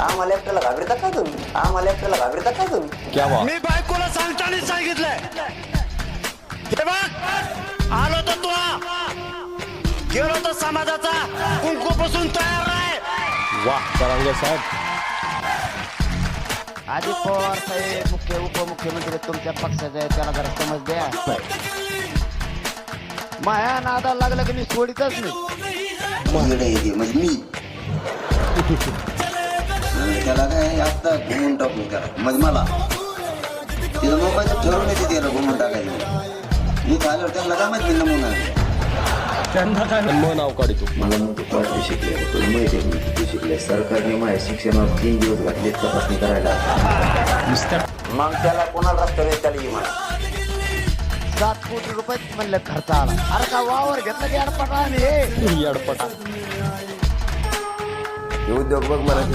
आम्हाला एकट्याला घाबरता का तुम्ही? आम्हाला एकट्याला घाबरता का तुम्ही? क्या बात. मी बायकोला सांगताना सांगितलंय हे बघ, आलो तर तू गेलो तर समाजाचा कुंकूपासून तयार आहे. वाह जरांगे साहेब. अजित पवार साहेब मुख्य उपमुख्यमंत्री तुमच्या पक्षाचे आहेत, त्याला जरा समज द्या. माया नादा लागलं की मी सोडितच नाही. म्हणजे मी त्याला काय आता घुमून टाकून त्याला म्हणजे मला तिथं मोबाईल ठरवून येते त्याला घुमून टाकायचं. मी आल्यावर त्यांना काय माहिती नमुना मन नाव काढतो. मला मग पाचवी शिकले माहिती मी किती शिकले. सरकारने माझ्या शिक्षणावर 3 दिवस घातले तपासणी करायला. मग त्याला कोणाला रस्त्यावर येत त्याला म्हणा 7 कोटी रुपये म्हणलं खर्च आला. अरे का वावर घेतलं की अडपटा येडपटा. उद्योग बघ मला